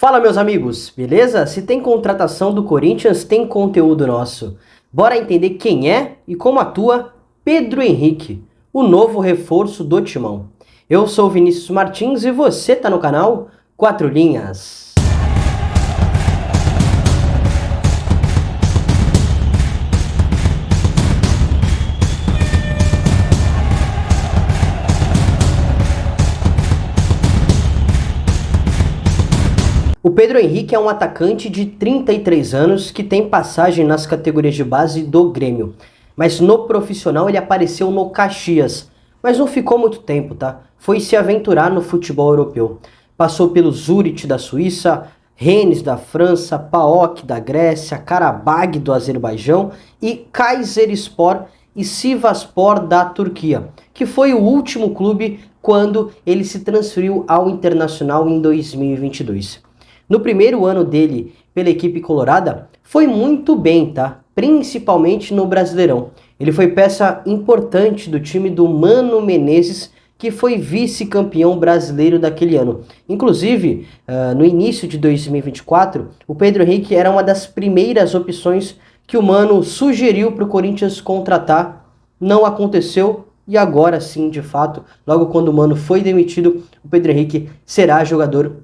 Fala, meus amigos, beleza? Se tem contratação do Corinthians, tem conteúdo nosso. Bora entender quem é e como atua Pedro Henrique, o novo reforço do Timão. Eu sou o Vinícius Martins e você tá no canal Quatro Linhas. O Pedro Henrique é um atacante de 33 anos que tem passagem nas categorias de base do Grêmio. Mas no profissional ele apareceu no Caxias, mas não ficou muito tempo, tá? Foi se aventurar no futebol europeu. Passou pelo Zurich da Suíça, Rennes da França, PAOK da Grécia, Karabag do Azerbaijão e Kayserispor e Sivasspor da Turquia, que foi o último clube quando ele se transferiu ao Internacional em 2022. No primeiro ano dele pela equipe colorada, foi muito bem, tá? Principalmente no Brasileirão. Ele foi peça importante do time do Mano Menezes, que foi vice-campeão brasileiro daquele ano. Inclusive, no início de 2024, o Pedro Henrique era uma das primeiras opções que o Mano sugeriu para o Corinthians contratar. Não aconteceu e agora sim, de fato, logo quando o Mano foi demitido, o Pedro Henrique será jogador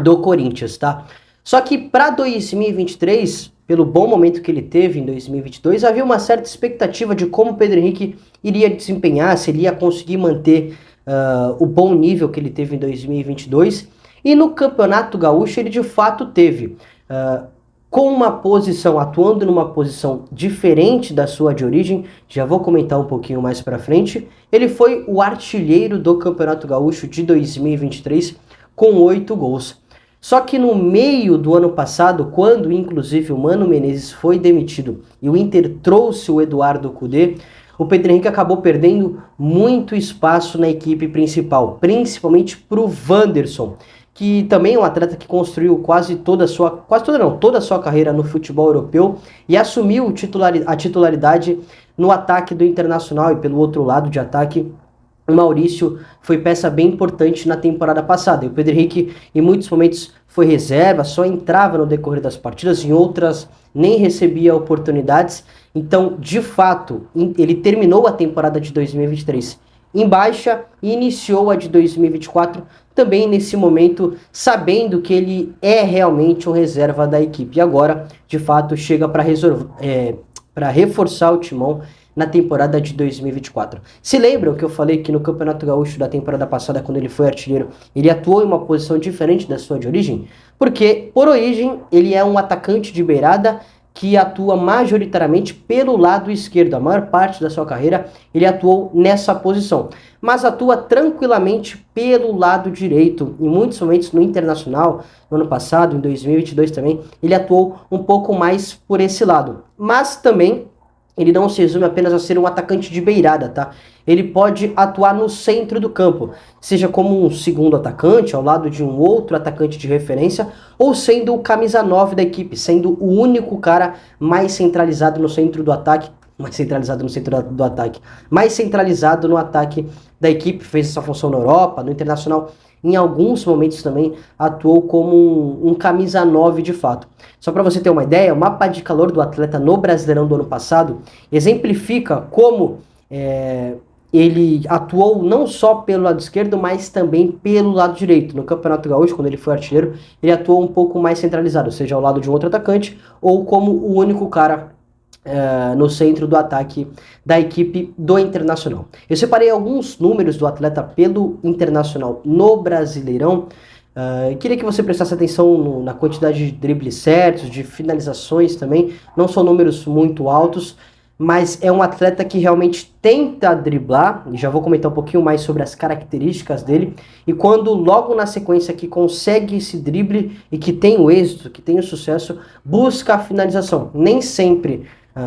do Corinthians, tá? Só que para 2023, pelo bom momento que ele teve em 2022, havia uma certa expectativa de como o Pedro Henrique iria desempenhar, se ele ia conseguir manter o bom nível que ele teve em 2022. E no Campeonato Gaúcho ele de fato teve, com uma posição, atuando numa posição diferente da sua de origem, já vou comentar um pouquinho mais para frente. Ele foi o artilheiro do Campeonato Gaúcho de 2023 com 8 gols. Só que no meio do ano passado, quando inclusive o Mano Menezes foi demitido e o Inter trouxe o Eduardo Cudê, o Pedro Henrique acabou perdendo muito espaço na equipe principal, principalmente para o Wanderson, que também é um atleta que construiu toda a sua carreira no futebol europeu e assumiu a titularidade no ataque do Internacional. E pelo outro lado de ataque, o Maurício foi peça bem importante na temporada passada. E o Pedro Henrique, em muitos momentos, foi reserva, só entrava no decorrer das partidas, em outras nem recebia oportunidades. Então, de fato, ele terminou a temporada de 2023 em baixa e iniciou a de 2024 também nesse momento, sabendo que ele é realmente um reserva da equipe. E agora, de fato, chega para reforçar o timão na temporada de 2024. Se lembram que eu falei que no Campeonato Gaúcho da temporada passada, quando ele foi artilheiro, ele atuou em uma posição diferente da sua de origem? Porque, por origem, ele é um atacante de beirada que atua majoritariamente pelo lado esquerdo. A maior parte da sua carreira ele atuou nessa posição, mas atua tranquilamente pelo lado direito. Em muitos momentos no Internacional, no ano passado, em 2022 também, ele atuou um pouco mais por esse lado. Mas também ele não se resume apenas a ser um atacante de beirada, tá? Ele pode atuar no centro do campo, seja como um segundo atacante, ao lado de um outro atacante de referência, ou sendo o camisa 9 da equipe, sendo o único cara mais centralizado no centro do ataque, mais centralizado no ataque da equipe. Fez essa função na Europa, no Internacional. Em alguns momentos também atuou como um camisa 9 de fato. Só para você ter uma ideia, o mapa de calor do atleta no Brasileirão do ano passado exemplifica como ele atuou não só pelo lado esquerdo, mas também pelo lado direito. No Campeonato Gaúcho, quando ele foi artilheiro, ele atuou um pouco mais centralizado, seja ao lado de um outro atacante ou como o único cara no centro do ataque da equipe do Internacional. Eu separei alguns números do atleta pelo Internacional no Brasileirão. Queria que você prestasse atenção na quantidade de dribles certos, de finalizações também. Não são números muito altos, mas é um atleta que realmente tenta driblar, e já vou comentar um pouquinho mais sobre as características dele, e quando logo na sequência que consegue esse drible e que tem o êxito, que tem o sucesso, busca a finalização. Nem sempre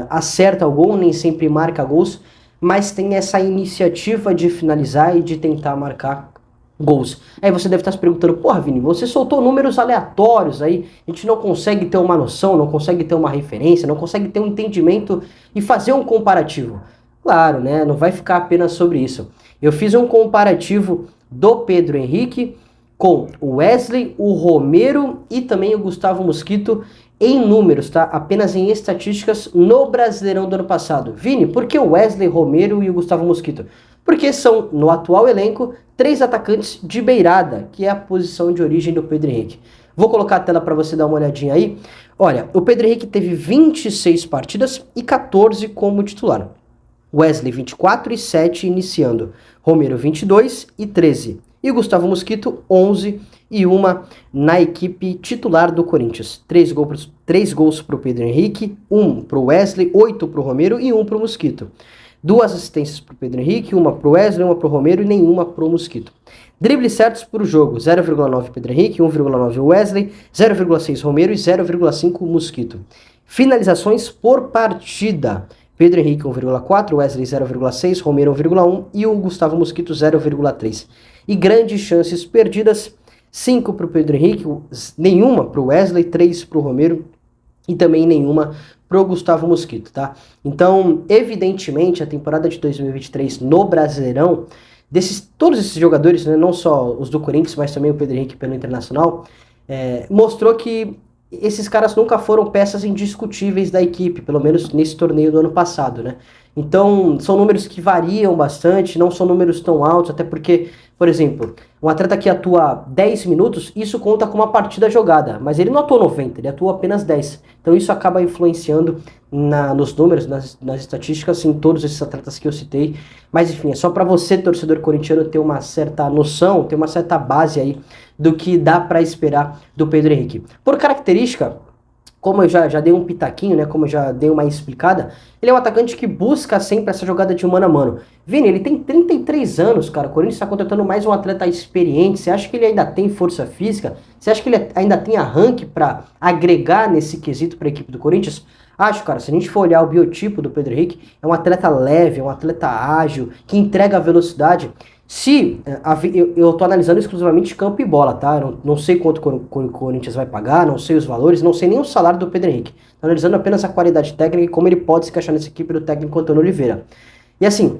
acerta o gol, nem sempre marca gols, mas tem essa iniciativa de finalizar e de tentar marcar gols. Aí você deve estar se perguntando, porra, Vini, você soltou números aleatórios aí, a gente não consegue ter uma noção, não consegue ter uma referência, não consegue ter um entendimento e fazer um comparativo. Claro, né, não vai ficar apenas sobre isso. Eu fiz um comparativo do Pedro Henrique com o Wesley, o Romero e também o Gustavo Mosquito em números, tá? Apenas em estatísticas no Brasileirão do ano passado. Vini, por que o Wesley, Romero e o Gustavo Mosquito? Porque são, no atual elenco, 3 atacantes de beirada, que é a posição de origem do Pedro Henrique. Vou colocar a tela para você dar uma olhadinha aí. Olha, o Pedro Henrique teve 26 partidas e 14 como titular. Wesley 24 e 7 iniciando. Romero 22 e 13. E o Gustavo Mosquito 11 e 1 na equipe titular do Corinthians. 3 gols para o Pedro Henrique, 1 para o Wesley, 8 para o Romero e 1 para o Mosquito. 2 assistências para o Pedro Henrique, 1 para o Wesley, 1 para o Romero e nenhuma para o Mosquito. Dribles certos por jogo, 0,9 Pedro Henrique, 1,9 Wesley, 0,6 Romero e 0,5 Mosquito. Finalizações por partida, Pedro Henrique 1,4, Wesley 0,6, Romero 1,1 e o Gustavo Mosquito 0,3. E grandes chances perdidas, 5 para o Pedro Henrique, nenhuma para o Wesley, 3 para o Romero e também nenhuma para o Gustavo Mosquito, tá? Então, evidentemente, a temporada de 2023 no Brasileirão, todos esses jogadores, né, não só os do Corinthians, mas também o Pedro Henrique pelo Internacional, mostrou que esses caras nunca foram peças indiscutíveis da equipe, pelo menos nesse torneio do ano passado, né? Então, são números que variam bastante, não são números tão altos, até porque, por exemplo, um atleta que atua 10 minutos, isso conta como uma partida jogada, mas ele não atuou 90, ele atua apenas 10. Então isso acaba influenciando nos números, nas estatísticas, em todos esses atletas que eu citei. Mas enfim, é só para você, torcedor corintiano, ter uma certa noção, ter uma certa base aí do que dá para esperar do Pedro Henrique. Por característica, como eu já dei um pitaquinho, né, como eu já dei uma explicada, ele é um atacante que busca sempre essa jogada de mano a mano. Vini, ele tem 33 anos, cara, o Corinthians está contratando mais um atleta experiente, você acha que ele ainda tem força física? Você acha que ele ainda tem arranque para agregar nesse quesito para a equipe do Corinthians? Acho, cara, se a gente for olhar o biotipo do Pedro Henrique, é um atleta leve, é um atleta ágil, que entrega velocidade. Se eu tô analisando exclusivamente campo e bola, tá? Eu não sei quanto o Corinthians vai pagar, não sei os valores, não sei nem o salário do Pedro Henrique. Tô analisando apenas a qualidade técnica e como ele pode se encaixar nessa equipe do técnico Antônio Oliveira. E assim,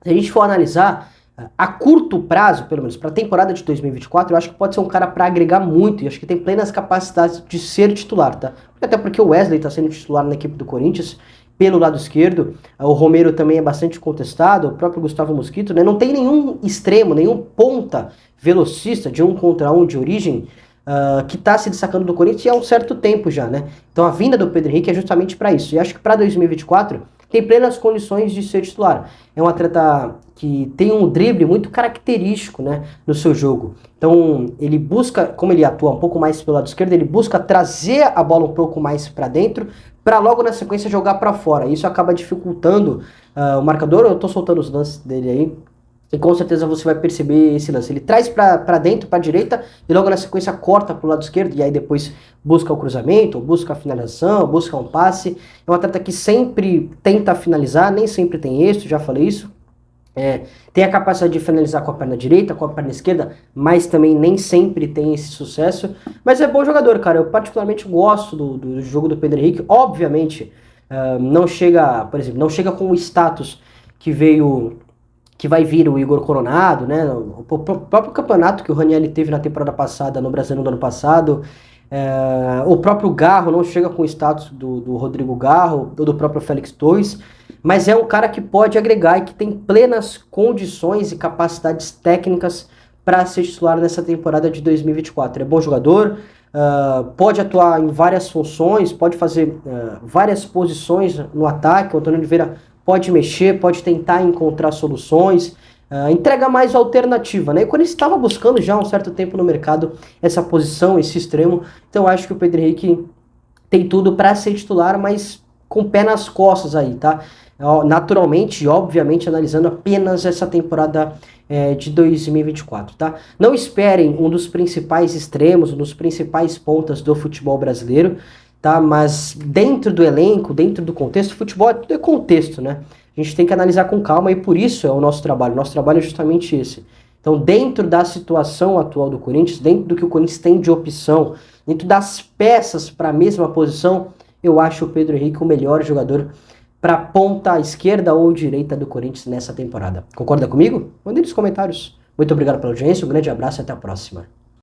se a gente for analisar a curto prazo, pelo menos para a temporada de 2024, eu acho que pode ser um cara para agregar muito e acho que tem plenas capacidades de ser titular, tá? Até porque o Wesley tá sendo titular na equipe do Corinthians pelo lado esquerdo, o Romero também é bastante contestado, o próprio Gustavo Mosquito, né? Não tem nenhum extremo, nenhum ponta velocista de 1 contra 1 de origem que está se destacando do Corinthians há um certo tempo já, né? Então a vinda do Pedro Henrique é justamente para isso. E acho que para 2024 tem plenas condições de ser titular. É um atleta que tem um drible muito característico, né, no seu jogo. Então ele busca, como ele atua um pouco mais pelo lado esquerdo, ele busca trazer a bola um pouco mais para dentro, para logo na sequência jogar para fora. Isso acaba dificultando o marcador. Eu tô soltando os lances dele aí e com certeza você vai perceber esse lance. Ele traz para dentro, para a direita e logo na sequência corta para o lado esquerdo e aí depois busca o cruzamento, busca a finalização, busca um passe. É um atleta que sempre tenta finalizar, nem sempre tem êxito, já falei isso. Tem a capacidade de finalizar com a perna direita, com a perna esquerda, mas também nem sempre tem esse sucesso. Mas é bom jogador, cara. Eu particularmente gosto do jogo do Pedro Henrique. Obviamente, não chega, por exemplo, não chega com o status que vai vir o Igor Coronado, né? O próprio campeonato que o Ranieri teve na temporada passada, no Brasileiro do ano passado. O próprio Garro não chega com o status do Rodrigo Garro ou do próprio Félix Torres, mas é um cara que pode agregar e que tem plenas condições e capacidades técnicas para ser titular nessa temporada de 2024. É bom jogador, pode atuar em várias funções, pode fazer várias posições no ataque. O Antônio Oliveira pode mexer, pode tentar encontrar soluções, entrega mais alternativa, né? E quando ele estava buscando já há um certo tempo no mercado essa posição, esse extremo, então eu acho que o Pedro Henrique tem tudo para ser titular, mas com o pé nas costas aí, tá? Naturalmente e obviamente analisando apenas essa temporada de 2024, tá? Não esperem um dos principais extremos, um dos principais pontas do futebol brasileiro, tá? Mas dentro do elenco, dentro do contexto, futebol tudo é contexto, né? A gente tem que analisar com calma e por isso é o nosso trabalho. O nosso trabalho é justamente esse. Então, dentro da situação atual do Corinthians, dentro do que o Corinthians tem de opção, dentro das peças para a mesma posição, eu acho o Pedro Henrique o melhor jogador para ponta esquerda ou direita do Corinthians nessa temporada. Concorda comigo? Mande nos comentários. Muito obrigado pela audiência, um grande abraço e até a próxima.